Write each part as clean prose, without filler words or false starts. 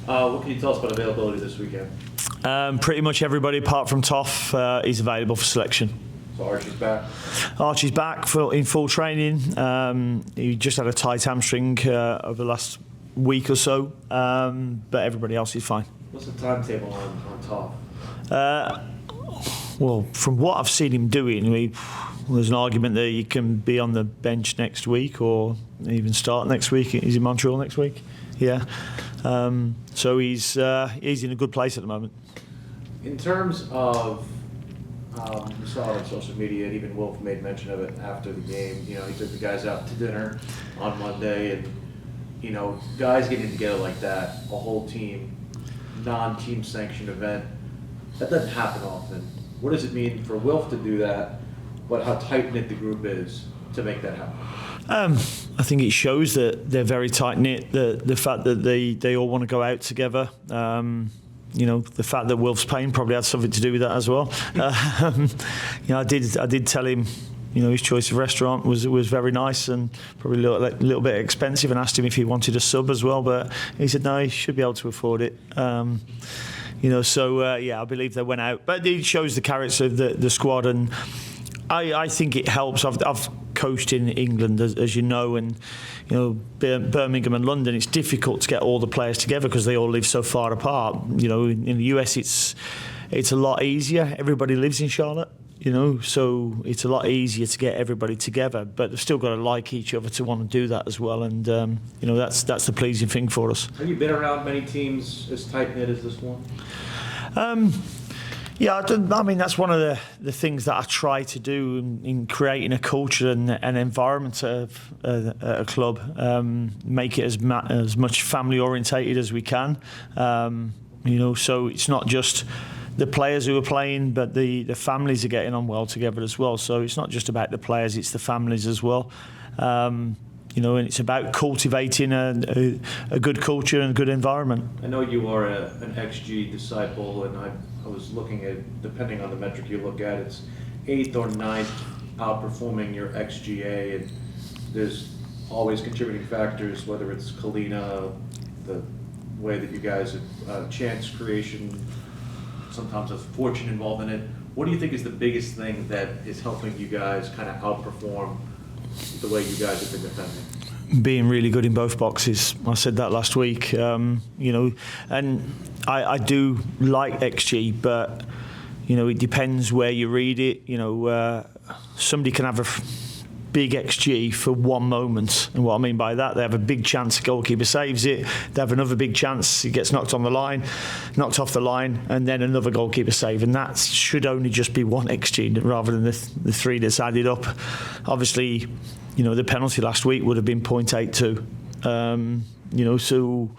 What can you tell us about availability this weekend? Pretty much everybody apart from Toff is available for selection. So Archie's back? Archie's back in full training. He just had a tight hamstring over the last week or so, but everybody else is fine. What's the timetable on Toff? Well, from what I've seen him doing, there's an argument that he can be on the bench next week or even start next week. He's in Montreal next week. Yeah. So he's in a good place at the moment. In terms of, we saw it on social media, and even Wolf made mention of it after the game. You know, he took the guys out to dinner on Monday, and you know, guys getting together like that, a whole team, non-team sanctioned event, that doesn't happen often. What does it mean for Wilf to do that? But how tight-knit the group is to make that happen? I think it shows that they're very tight-knit, the fact that they all want to go out together. You know, the fact that Wilf's pain probably had something to do with that as well. You know, I did tell him, you know, his choice of restaurant was very nice and probably a little bit expensive, and asked him if he wanted a sub as well, but he said no, he should be able to afford it. You know, so yeah, I believe they went out, but it shows the character of the squad, and I think it helps. I've coached in England, as you know, and you know, Birmingham and London, it's difficult to get all the players together because they all live so far apart. You know, in the US, it's a lot easier. Everybody lives in Charlotte, you know, so it's a lot easier to get everybody together. But they've still got to like each other to want to do that as well, and you know, that's the pleasing thing for us. Have you been around many teams as tight knit as this one? Yeah, I mean, that's one of the things that I try to do in creating a culture and an environment of a club. Make it as much family orientated as we can. You know, so it's not just the players who are playing, but the families are getting on well together as well. So it's not just about the players; it's the families as well. You know, and it's about cultivating a good culture and a good environment. I know you are an XG disciple, and I was looking at, depending on the metric you look at, it's 8th or 9th outperforming your XGA, and there's always contributing factors, whether it's Kalina, the way that you guys have chance creation, sometimes there's fortune involved in it. What do you think is the biggest thing that is helping you guys kind of outperform the way you guys have been defending? Being really good in both boxes. I said that last week. You know, and I do like XG, but you know, it depends where you read it. You know, somebody can have a big XG for one moment, and what I mean by that, they have a big chance the goalkeeper saves it, they have another big chance he gets knocked off the line, and then another goalkeeper save, and that should only just be one XG rather than the three that's added up. Obviously, you know, the penalty last week would have been 0.82. You know, so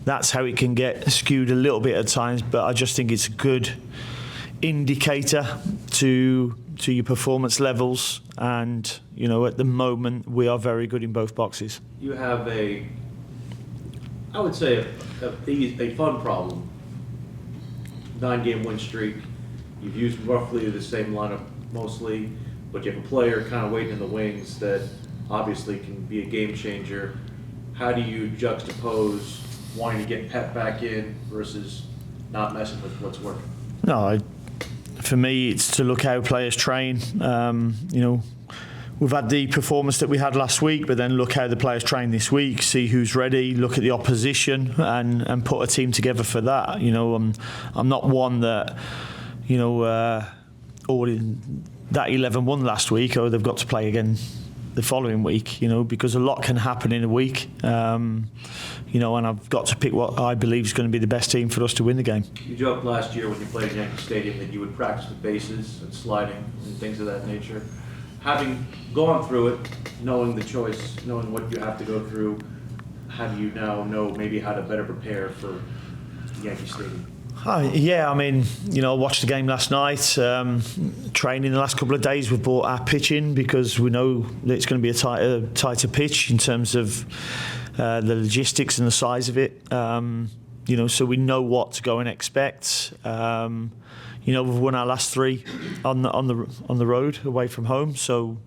that's how it can get skewed a little bit at times, but I just think it's a good indicator to your performance levels, and you know, at the moment we are very good in both boxes. You have I would say a fun problem. 9-game win streak. You've used roughly the same lineup mostly, but you have a player kind of waiting in the wings that obviously can be a game changer. How do you juxtapose wanting to get Pep back in versus not messing with what's working? No, for me, it's to look how players train. You know, we've had the performance that we had last week, but then look how the players train this week, see who's ready, look at the opposition, and put a team together for that. You know, I'm not one that, you know, that 11 won last week, or they've got to play again the following week, you know, because a lot can happen in a week. You know, and I've got to pick what I believe is going to be the best team for us to win the game. You joked last year when you played at Yankee Stadium that you would practice the bases and sliding and things of that nature. Having gone through it, knowing the choice, knowing what you have to go through, how do you now know maybe how to better prepare for Yankee Stadium? Yeah, I mean, you know, I watched the game last night. Training the last couple of days, we've brought our pitch in because we know that it's going to be a tighter pitch in terms of the logistics and the size of it. so we know what to go and expect. We've won our last 3 on the road away from home, so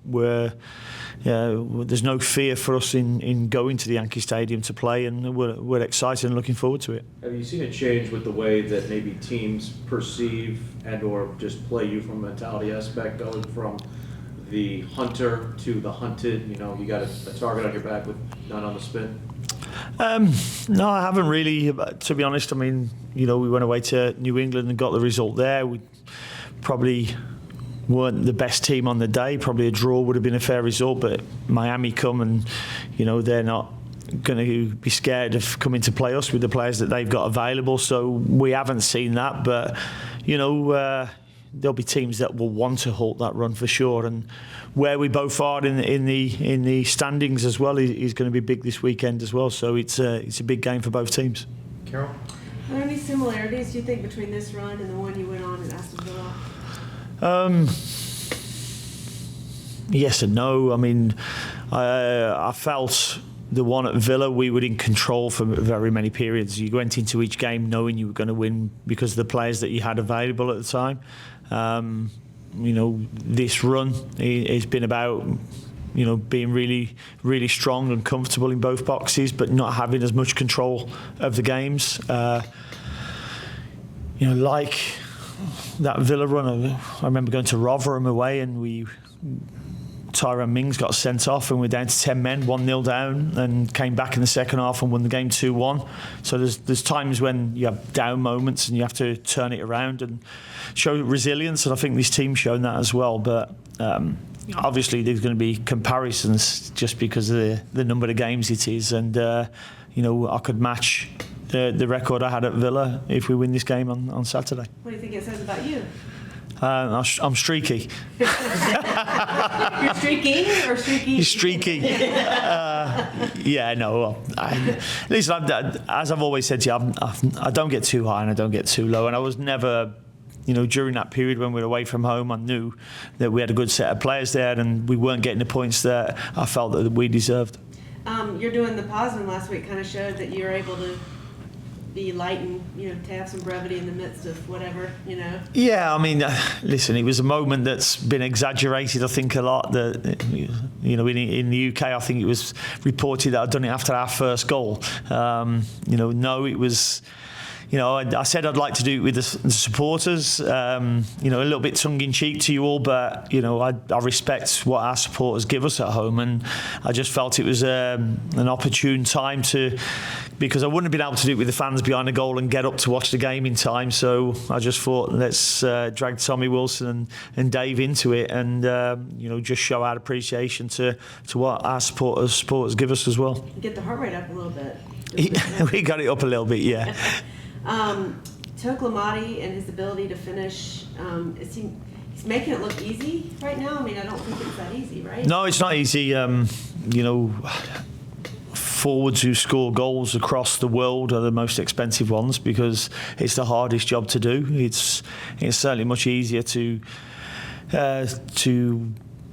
there's no fear for us in going to the Yankee Stadium to play, and we're excited and looking forward to it. Have you seen a change with the way that maybe teams perceive and or just play you from a mentality aspect, going from the hunter to the hunted? You got a target on your back with none on the spin? No, I haven't really, to be honest. I mean, we went away to New England and got the result there. We probably weren't the best team on the day. Probably a draw would have been a fair result, but Miami come and, they're not going to be scared of coming to play us with the players that they've got available. So we haven't seen that, but, there'll be teams that will want to halt that run for sure. And where we both are in the standings as well is going to be big this weekend as well. So it's a big game for both teams. Carol? Are there any similarities, do you think, between this run and the one you went on in Aston Villa? Yes and no. I mean, I felt the one at Villa, we were in control for very many periods. You went into each game knowing you were going to win because of the players that you had available at the time. This run has been about, being really, really strong and comfortable in both boxes, but not having as much control of the games. Like that Villa run, I remember going to Rotherham away and Tyrone Mings got sent off and we're down to 10 men, 1-0 down, and came back in the second half and won the game 2-1. So there's times when you have down moments and you have to turn it around and show resilience, and I think this team's shown that as well. But obviously there's going to be comparisons just because of the number of games it is, and I could match the record I had at Villa if we win this game on Saturday. What do you think it says about you? I'm streaky. You're streaking or streaky? Streaky. Listen, as I've always said to you, I don't get too high and I don't get too low. And I was never, during that period when we were away from home, I knew that we had a good set of players there and we weren't getting the points that I felt that we deserved. You're doing the Posman last week kind of showed that you're able to be light and, to have some brevity in the midst of whatever, Yeah, I mean, listen, it was a moment that's been exaggerated, I think, a lot. That, in the UK, I think it was reported that I'd done it after our first goal. No, it was... I said I'd like to do it with the supporters, a little bit tongue-in-cheek to you all, but, I respect what our supporters give us at home, and I just felt it was an opportune time because I wouldn't have been able to do it with the fans behind the goal and get up to watch the game in time, so I just thought, let's drag Tommy Wilson and Dave into it and, just show our appreciation to what our supporters give us as well. Get the heart rate up a little bit. We got it up a little bit, yeah. Toklomati and his ability to finish, he's making it look easy right now. I mean, I don't think it's that easy, right? No, it's not easy. Forwards who score goals across the world are the most expensive ones because it's the hardest job to do. It's certainly much easier to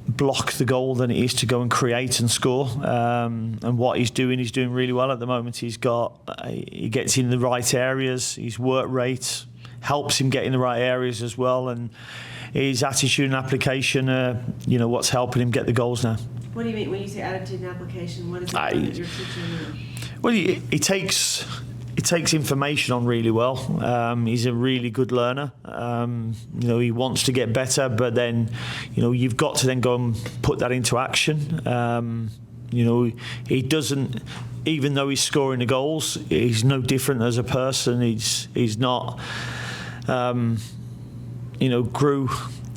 block the goal than it is to go and create and score. And what he's doing really well at the moment. He gets in the right areas. His work rate helps him get in the right areas as well, and his attitude and application what's helping him get the goals now. What do you mean when you say attitude and application? What is it that you're teaching him? Well, he takes information on really well. He's a really good learner. He wants to get better, but then, you've got to then go and put that into action. He doesn't, even though he's scoring the goals, he's no different as a person. He's not, grew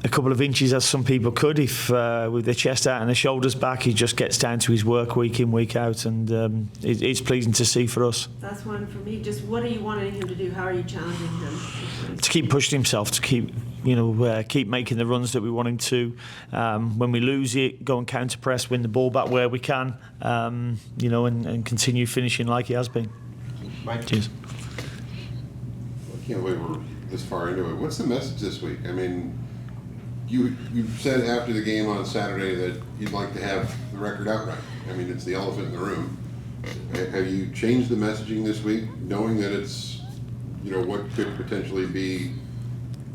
a couple of inches as some people could if with their chest out and the shoulders back. He just gets down to his work week in, week out, and it's pleasing to see for us. That's one for me. Just what are you wanting him to do? How are you challenging him? To keep pushing himself, to keep making the runs that we want him to. When we lose it, go and counter press, win the ball back where we can, and continue finishing like he has been. Mike. Cheers. I can't believe we're this far into it. What's the message this week? I mean, you said after the game on Saturday that you'd like to have the record outright. I mean, it's the elephant in the room. Have you changed the messaging this week, knowing that it's, what could potentially be,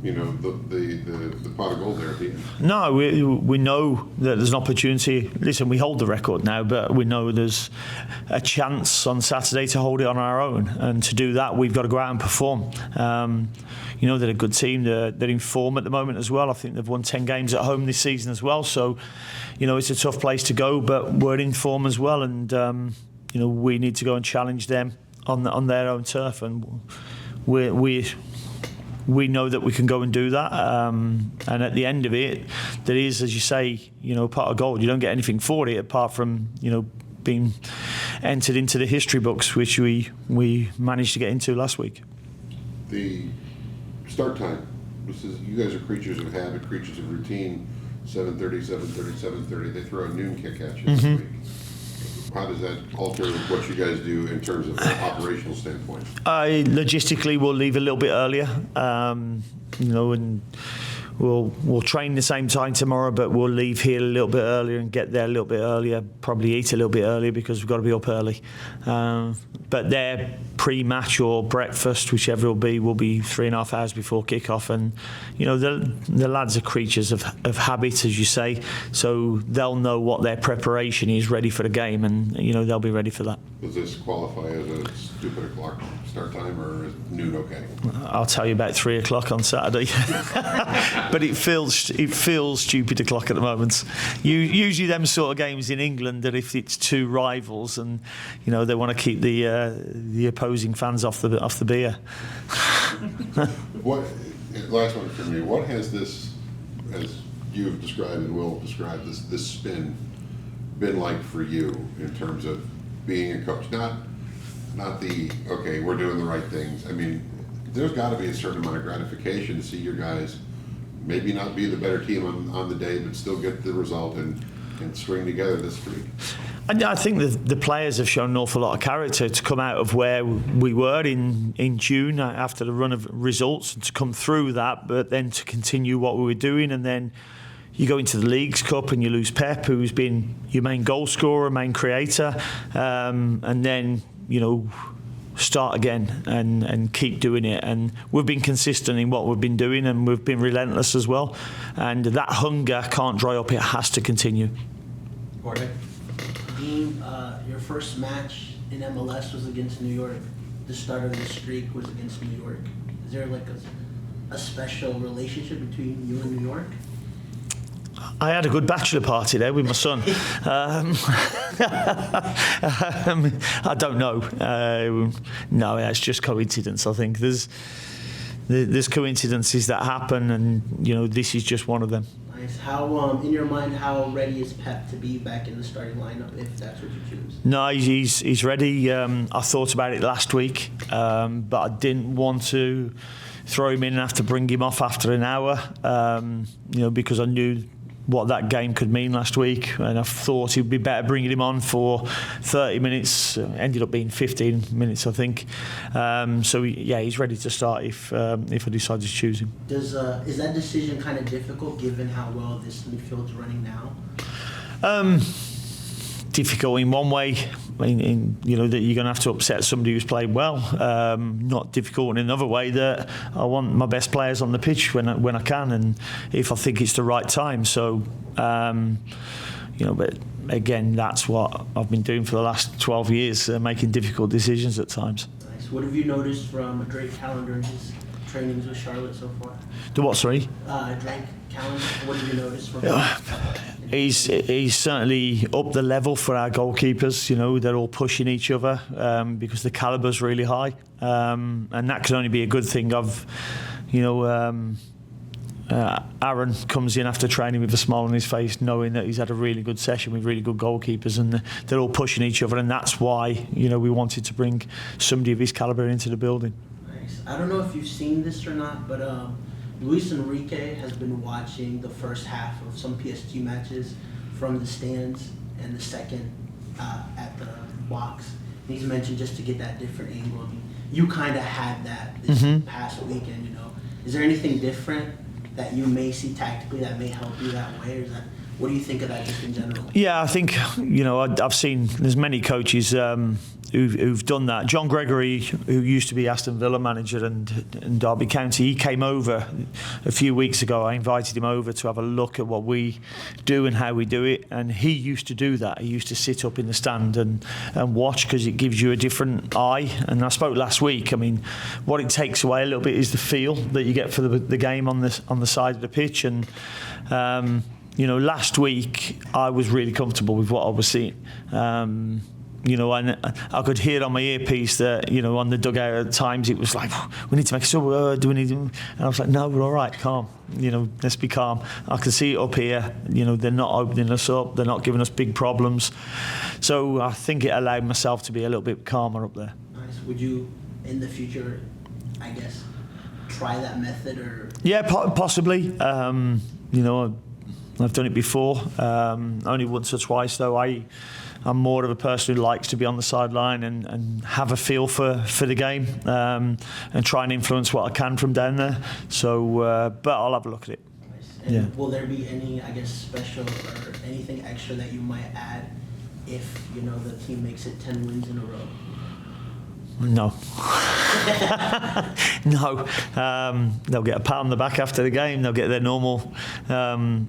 the pot of gold there at the end? No, we know that there's an opportunity. Listen, we hold the record now, but we know there's a chance on Saturday to hold it on our own. And to do that, we've got to go out and perform. They're a good team. They're in form at the moment as well. I think they've won 10 games at home this season as well. So, it's a tough place to go, but we're in form as well. And, we need to go and challenge them on their own turf. And we know that we can go and do that, and at the end of it, there is, as you say, part of gold. You don't get anything for it apart from being entered into the history books, which we managed to get into last week. The start time. You guys are creatures of habit, creatures of routine. 7:30, 7:30, 7:30. They throw a noon kick at you this week. How does that alter what you guys do in terms of an operational standpoint? Logistically, we'll leave a little bit earlier, and we'll train the same time tomorrow, but we'll leave here a little bit earlier and get there a little bit earlier, probably eat a little bit earlier because we've got to be up early. But their pre-match or breakfast, whichever it will be 3.5 hours before kick-off. And, the lads are creatures of habit, as you say, so they'll know what their preparation is ready for the game, and, they'll be ready for that. Does this qualify as a stupid o'clock start time, or is noon okay? I'll tell you about 3 o'clock on Saturday. But it feels stupid o'clock at the moment. Usually them sort of games in England are if it's two rivals and they want to keep the opposing fans off the beer. What last one from me? What has this, as you've described and Will described, this spin been like for you in terms of being a coach? Not the okay, we're doing the right things. I mean, there's got to be a certain amount of gratification to see your guys maybe not be the better team on the day, but still get the result and string together this streak. And I think the players have shown an awful lot of character to come out of where we were in June after the run of results, and to come through that, but then to continue what we were doing. And then you go into the Leagues Cup and you lose Pep, who's been your main goal scorer, main creator, and then start again and keep doing it. And we've been consistent in what we've been doing, and we've been relentless as well. And that hunger can't dry up; it has to continue. Jorge? Dean, your first match in MLS was against New York. The start of the streak was against New York. Is there like a special relationship between you and New York? I had a good bachelor party there with my son. I don't know. No, it's just coincidence. I think there's coincidences that happen, and this is just one of them. Nice. How, in your mind, how ready is Pep to be back in the starting lineup if that's what you choose? No, he's ready. I thought about it last week, but I didn't want to throw him in and have to bring him off after an hour, because I knew what that game could mean last week, and I thought it would be better bringing him on for 30 minutes. Ended up being 15 minutes, I think. So he's ready to start if I decide to choose him. Is that decision kind of difficult given how well this midfield's running now? Difficult in one way, that you're going to have to upset somebody who's played well. Not difficult in another way, that I want my best players on the pitch when I can, and if I think it's the right time. So, but again, that's what I've been doing for the last 12 years, making difficult decisions at times. Nice. What have you noticed from Drake Callender in his trainings with Charlotte so far? The what, sorry? Drake Callender, what have you noticed from him? He's certainly up the level for our goalkeepers. They're all pushing each other because the caliber's really high, and that can only be a good thing. Aaron comes in after training with a smile on his face, knowing that he's had a really good session with really good goalkeepers, and they're all pushing each other, and that's why we wanted to bring somebody of his caliber into the building. Nice. I don't know if you've seen this or not, but Luis Enrique has been watching the first half of some PSG matches from the stands and the second at the box. And he's mentioned just to get that different angle. I mean, you kind of had that this past weekend, Is there anything different that you may see tactically that may help you that way, or is that What do you think of that just in general? Yeah, I think, I've seen there's many coaches who've done that. John Gregory, who used to be Aston Villa manager and Derby County, he came over a few weeks ago. I invited him over to have a look at what we do and how we do it. And he used to do that. He used to sit up in the stand and watch, because it gives you a different eye. And I spoke last week. I mean, what it takes away a little bit is the feel that you get for the game on the side of the pitch. And last week I was really comfortable with what I was seeing. And I could hear on my earpiece that, on the dugout at times it was like, we need to make a sub, do we need to? And I was like, no, we're all right, calm. Let's be calm. I can see it up here. They're not opening us up. They're not giving us big problems. So I think it allowed myself to be a little bit calmer up there. Nice. Would you, in the future, I guess, try that method or? Yeah, possibly. I've done it before. Only once or twice, though. I'm more of a person who likes to be on the sideline and have a feel for the game, and try and influence what I can from down there. So, but I'll have a look at it. Nice. And will there be any, I guess, special or anything extra that you might add if, the team makes it 10 wins in a row? No. No. They'll get a pat on the back after the game. They'll get their normal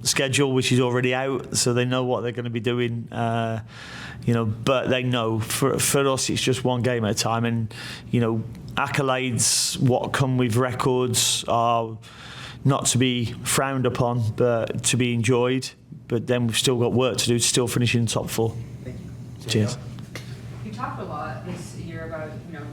schedule, which is already out, so they know what they're going to be doing. But they know for us it's just one game at a time, and accolades, what come with records, are not to be frowned upon, but to be enjoyed. But then we've still got work to do to still finish in top 4. Thank you. Cheers. You talked a lot this year about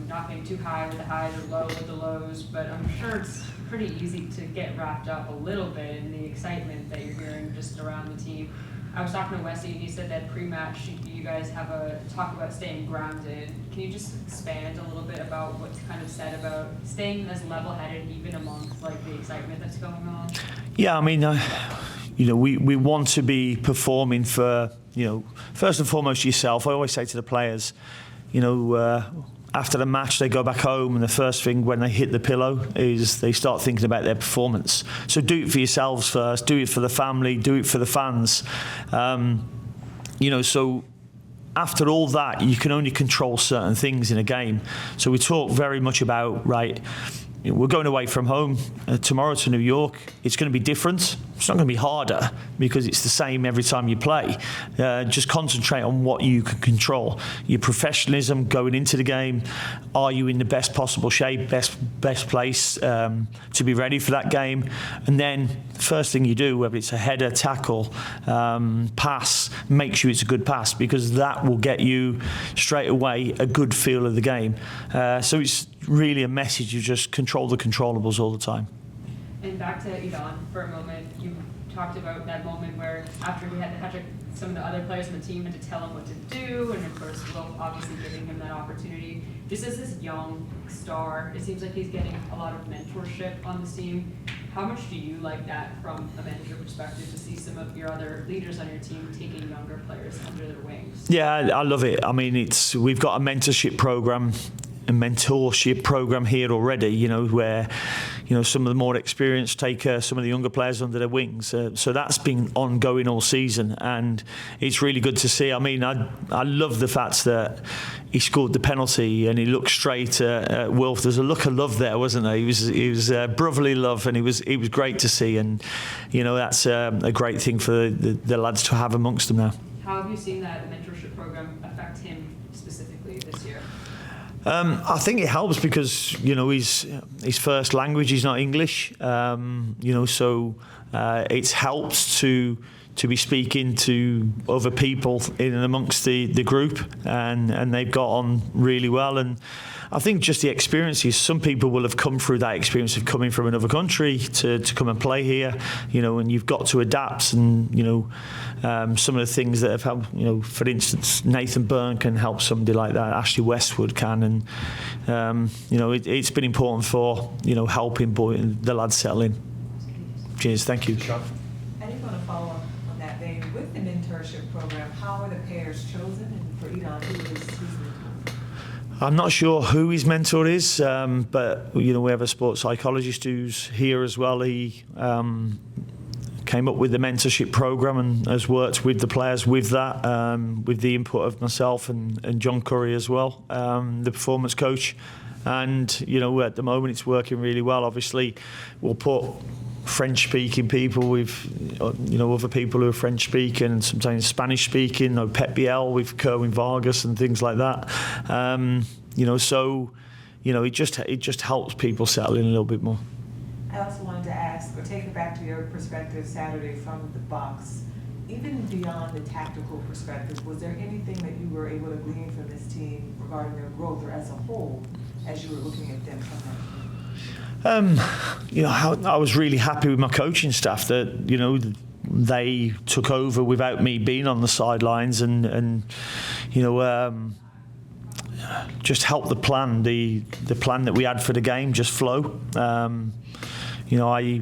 not being too high with the highs or low with the lows, but I'm sure it's pretty easy to get wrapped up a little bit in the excitement that you're hearing just around the team. I was talking to Wesley, and he said that pre-match you guys have a talk about staying grounded. Can you just expand a little bit about what's kind of said about staying as level-headed even amongst the excitement that's going on? Yeah, I mean, we want to be performing for, first and foremost yourself. I always say to the players, after the match, they go back home, and the first thing when they hit the pillow is they start thinking about their performance. So do it for yourselves first, do it for the family, do it for the fans. So after all that, you can only control certain things in a game. So we talk very much about, we're going away from home tomorrow to New York. It's going to be different. It's not going to be harder because it's the same every time you play. Just concentrate on what you can control. Your professionalism going into the game. Are you in the best possible shape, best place to be ready for that game? And then the first thing you do, whether it's a header, tackle, pass, make sure it's a good pass, because that will get you straight away a good feel of the game. So it's really a message of just control the controllables all the time. And back to Idan for a moment, you talked about that moment where after he had the hat trick, some of the other players on the team had to tell him what to do, and of course, Will obviously giving him that opportunity. Just as this young star, it seems like he's getting a lot of mentorship on the team. How much do you like that from a manager perspective, to see some of your other leaders on your team taking younger players under their wings? Yeah, I love it. I mean, we've got a mentorship program here already, where some of the more experienced take some of the younger players under their wings. So that's been ongoing all season, and it's really good to see. I mean, I love the fact that he scored the penalty and he looked straight at Wilf. There's a look of love there, wasn't there? He was brotherly love, and it was great to see. And that's a great thing for the lads to have amongst them now. How have you seen that mentorship program affect him specifically this year? I think it helps because his first language is not English, so it helps to be speaking to other people in and amongst the group, and they've got on really well. And I think just the experiences, some people will have come through that experience of coming from another country to come and play here, and you've got to adapt. And some of the things that have helped, for instance, Nathan Byrne can help somebody like that, Ashley Westwood can, and it's been important for helping the lads settle in. Cheers, thank you. I did want to follow up on that vein. With the mentorship program, how are the players chosen? And for Idan, who is his mentor? I'm not sure who his mentor is, but we have a sports psychologist who's here as well. came up with the mentorship program and has worked with the players with that, with the input of myself and John Curry as well, the performance coach. And, you know, at the moment it's working really well. Obviously, we'll put French-speaking people with, you know, other people who are French-speaking and sometimes Spanish-speaking, or Pep Biel with Kerwin Vargas and things like that. You know, so, you know, it just helps people settle in a little bit more. I also wanted to ask, or take it back to your perspective Saturday from the box. Even beyond the tactical perspective, was there anything that you were able to glean from this team regarding their growth, or as a whole, as you were looking at them from that? You know, I was really happy with my coaching staff that, you know, they took over without me being on the sidelines and you know, just helped the plan that we had for the game just flow. You know, I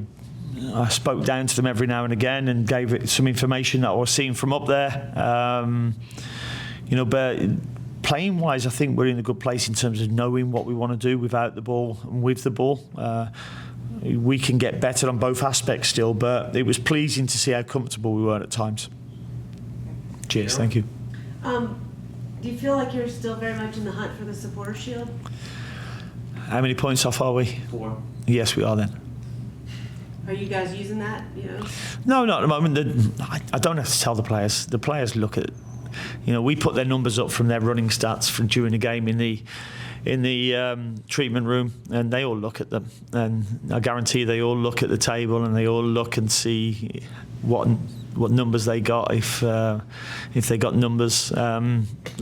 spoke down to them every now and again and gave it some information that I was seeing from up there. You know, but playing wise, I think we're in a good place in terms of knowing what we want to do without the ball and with the ball. We can get better on both aspects still, but it was pleasing to see how comfortable we were at times. Cheers, thank you. Do you feel like you're still very much in the hunt for the supporter shield? How many points off are we? 4. Yes, we are then. Are you guys using that, you know? No, not at the moment. I don't have to tell the players. The players look at, you know, we put their numbers up from their running stats from during the game in the treatment room, and they all look at them. And I guarantee they all look at the table and they all look and see what numbers they got if they got numbers.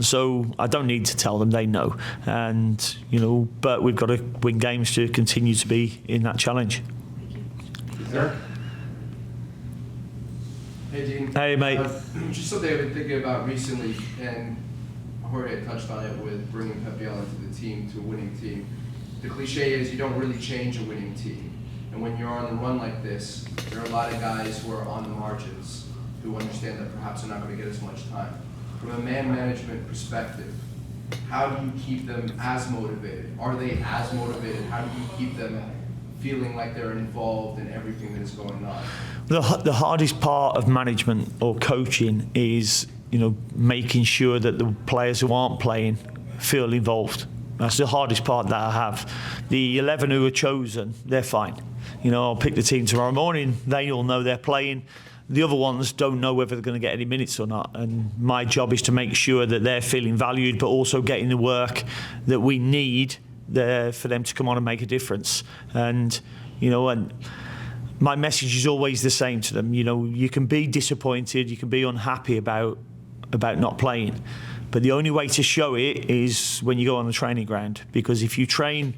So I don't need to tell them; they know. And you know, but we've got to win games to continue to be in that challenge. Eric? Hey, Dean. Hey, mate. Just something I've been thinking about recently, and Jorge touched on it with bringing Pep Biel into the team, to a winning team. The cliche is you don't really change a winning team. And when you're on the run like this, there are a lot of guys who are on the margins who understand that perhaps they're not going to get as much time. From a man management perspective, how do you keep them as motivated? Are they as motivated? How do you keep them feeling like they're involved in everything that is going on? The hardest part of management or coaching is, you know, making sure that the players who aren't playing feel involved. That's the hardest part that I have. The 11 who are chosen, they're fine. You know, I'll pick the team tomorrow morning. They all know they're playing. The other ones don't know whether they're going to get any minutes or not. And my job is to make sure that they're feeling valued, but also getting the work that we need there for them to come on and make a difference. And, you know, and my message is always the same to them. You know, you can be disappointed, you can be unhappy about not playing, but the only way to show it is when you go on the training ground. Because if you train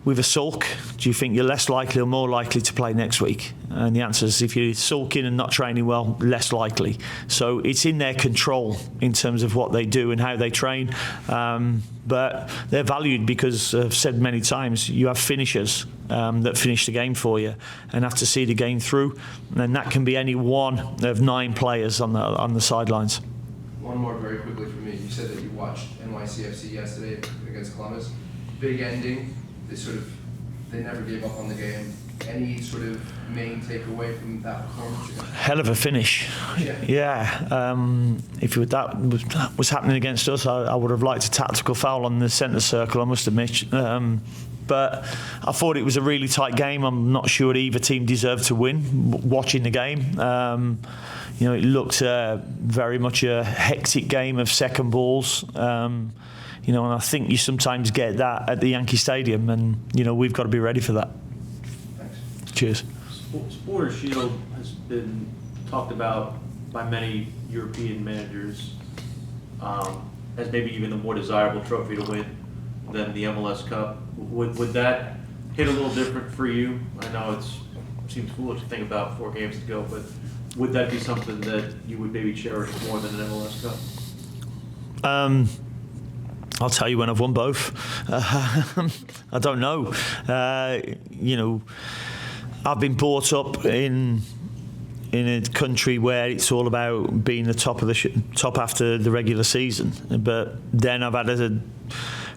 with a sulk, do you think you're less likely or more likely to play next week? And the answer is, if you're sulking and not training well, less likely. So it's in their control in terms of what they do and how they train. But they're valued because, I've said many times, you have finishers that finish the game for you and have to see the game through. And that can be any one of 9 players on the sidelines. One more very quickly for me. You said that you watched NYCFC yesterday against Columbus. Big ending. They never gave up on the game. Any sort of main takeaway from that performance? Hell of a finish. Yeah. If that was happening against us, I would have liked a tactical foul on the centre circle, I must admit. But I thought it was a really tight game. I'm not sure either team deserved to win. Watching the game, you know, it looked very much a hectic game of second balls. You know, and I think you sometimes get that at the Yankee Stadium, and you know, we've got to be ready for that. Thanks. Cheers. Supporter Shield has been talked about by many European managers as maybe even the more desirable trophy to win than the MLS Cup. Would that hit a little different for you? I know it seems foolish to think about 4 games to go, but would that be something that you would maybe cherish more than an MLS Cup? I'll tell you when I've won both. I don't know. You know, I've been brought up in a country where it's all about being the top of top after the regular season. But then I've had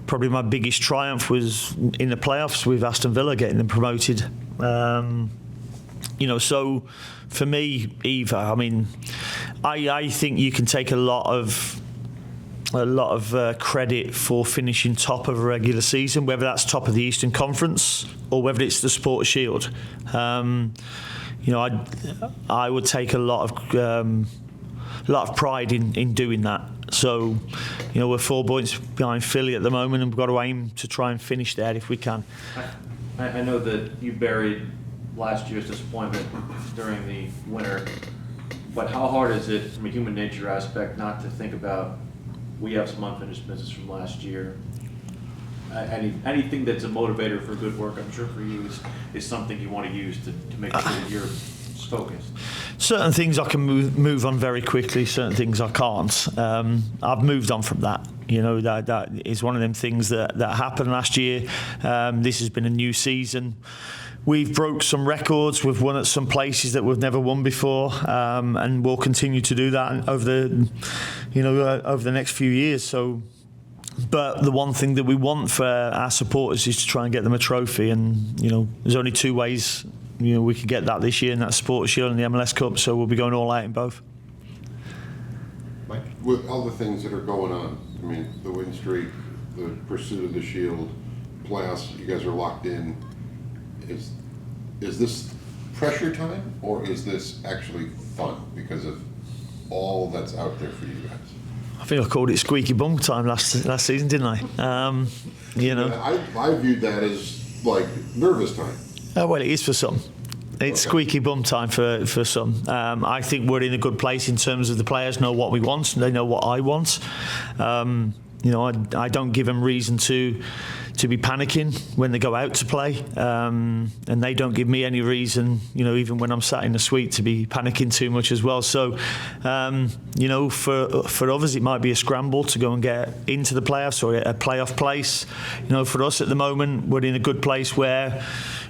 probably my biggest triumph was in the playoffs with Aston Villa, getting them promoted. So for me, Eva, I mean, I think you can take a lot of credit for finishing top of a regular season, whether that's top of the Eastern Conference or whether it's the Sports Shield. I would take a lot of pride in doing that. So, we're 4 points behind Philly at the moment, and we've got to aim to try and finish there if we can. I know that you buried last year's disappointment during the winter, but how hard is it from a human nature aspect not to think about, we have some unfinished business from last year? Anything that's a motivator for good work, I'm sure for you, is something you want to use to make sure that you're focused. Certain things I can move on very quickly, certain things I can't. I've moved on from that. That is one of them things that happened last year. This has been a new season. We've broke some records. We've won at some places that we've never won before, and we'll continue to do that over the next few years. So, but the one thing that we want for our supporters is to try and get them a trophy. And there's only two ways we can get that this year, and that's Sports Shield and the MLS Cup. So we'll be going all out in both. Mike, with all the things that are going on, I mean, the win streak, the pursuit of the Shield, playoffs, you guys are locked in. Is this pressure time, or is this actually fun because of all that's out there for you guys? I think I called it squeaky bum time last season, didn't I? I viewed that as like nervous time. Well, it is for some. It's squeaky bum time for some. I think we're in a good place in terms of the players know what we want, and they know what I want. I don't give them reason to be panicking when they go out to play, and they don't give me any reason, even when I'm sat in the suite, to be panicking too much as well. So, for others it might be a scramble to go and get into the playoffs or a playoff place. For us at the moment, we're in a good place where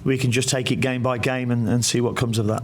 we can just take it game by game and see what comes of that.